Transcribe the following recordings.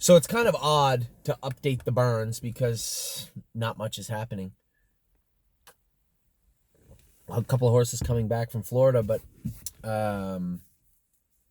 So it's kind of odd to update the barns because not much is happening. A couple of horses coming back from Florida, but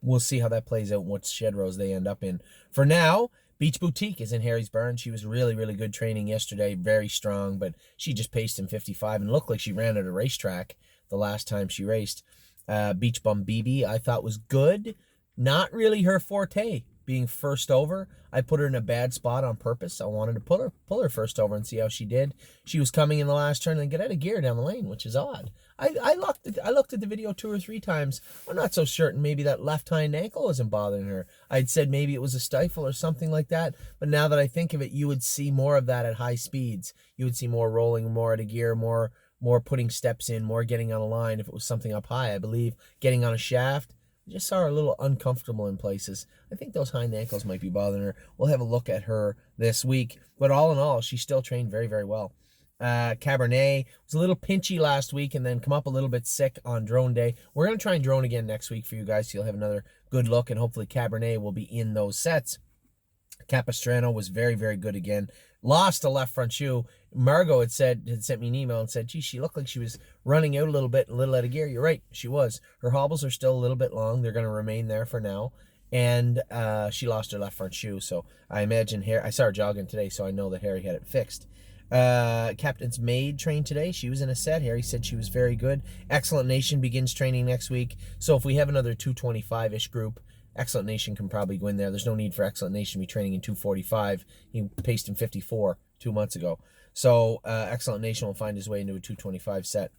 we'll see how that plays out and what shed rows they end up in. For now, Beach Boutique is in Harry's barn. She was really, really good training yesterday, very strong, but she just paced in 55 and looked like she ran at a racetrack the last time she raced. Beach Bum BB, I thought was good. Not really her forte, being first over. I put her in a bad spot on purpose. I wanted to pull her first over and see how she did. She was coming in the last turn and get out of gear down the lane, which is odd. I looked at the video 2 or 3 times. I'm not so certain. Maybe that left hind ankle wasn't bothering her. I'd said maybe it was a stifle or something like that. But now that I think of it, you would see more of that at high speeds. You would see more rolling, more out of gear, more putting steps in, more getting on a line if it was something up high. I believe getting on a shaft. I just saw her a little uncomfortable in places. I think those hind ankles might be bothering her. We'll have a look at her this week. But all in all, she still trained very, very well. Cabernet was a little pinchy last week and then come up a little bit sick on drone day. We're going to try and drone again next week for you guys, so you'll have another good look, and hopefully Cabernet will be in those sets. Capistrano was very, very good again. Lost a left front shoe. Margot had sent me an email and said, gee, she looked like she was running out a little bit, a little out of gear. You're right, she was. Her hobbles are still a little bit long. They're going to remain there for now. And she lost her left front shoe. So I imagine I saw her jogging today, so I know that Harry had it fixed. Captain's Maid trained today. She was in a set. Harry said she was very good. Excellent Nation begins training next week. So if we have another 225-ish group, Excellent Nation can probably go in there. There's no need for Excellent Nation to be training in 245. He paced in 54 2 months ago. So Excellent Nation will find his way into a 225 set.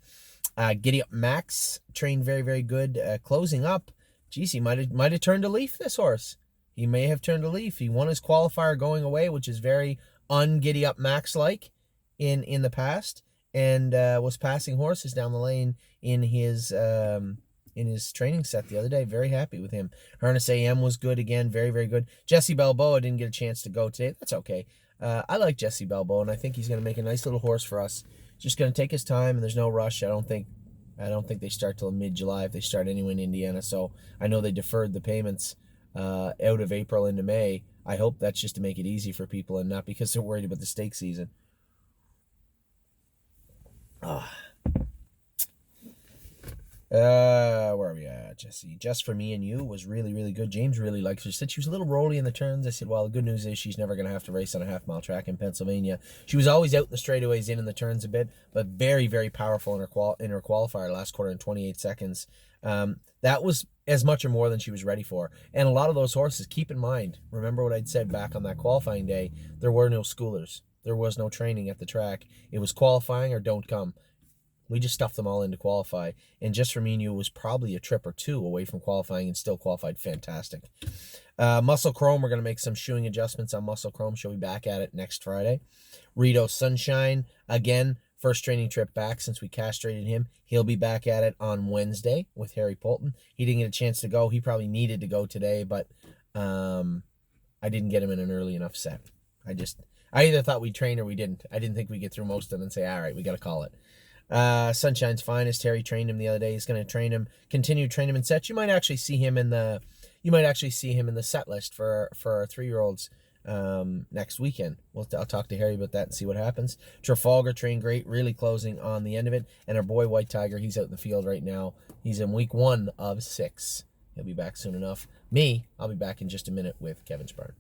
Giddy Up Max trained very, very good. Closing up, geez, he might have turned a leaf, this horse. He may have turned a leaf. He won his qualifier going away, which is very un-Giddy Up Max-like in the past, and was passing horses down the lane in his training set the other day. Very happy with him. Harness AM was good again. Very, very good. Jesse Balboa didn't get a chance to go today. That's okay. I like Jesse Balboa, and I think he's going to make a nice little horse for us. Just going to take his time, and there's no rush. I don't think they start till mid-July if they start anyway in Indiana. So I know they deferred the payments out of April into May. I hope that's just to make it easy for people and not because they're worried about the stake season. Where are we at, Jesse? Just For Me and You was really, really good. James really liked her. She said she was a little rolly in the turns. I said, well, the good news is she's never going to have to race on a half-mile track in Pennsylvania. She was always out in the straightaways, in the turns a bit, but very, very powerful in her qualifier last quarter in 28 seconds. That was as much or more than she was ready for. And a lot of those horses, keep in mind, remember what I'd said back on that qualifying day, there were no schoolers. There was no training at the track. It was qualifying or don't come. We just stuffed them all in to qualify. And Just For Me and You was probably a trip or two away from qualifying and still qualified fantastic. Muscle Chrome, we're going to make some shoeing adjustments on Muscle Chrome. She'll be back at it next Friday. Rito Sunshine, again, first training trip back since we castrated him. He'll be back at it on Wednesday with Harry Polton. He didn't get a chance to go. He probably needed to go today, but I didn't get him in an early enough set. I either thought we'd train or we didn't. I didn't think we'd get through most of them and say, all right, we got to call it. Sunshine's Finest, Harry trained him the other day. He's going to continue to train him in sets. You might actually see him in the set list for our 3-year-olds next weekend. I'll talk to Harry about that and see what happens. Trafalgar trained great, really closing on the end of it. And our boy White Tiger, he's out in the field right now. He's in week 1 of 6. He'll be back soon enough. I'll be back in just a minute with Kevin's Barn.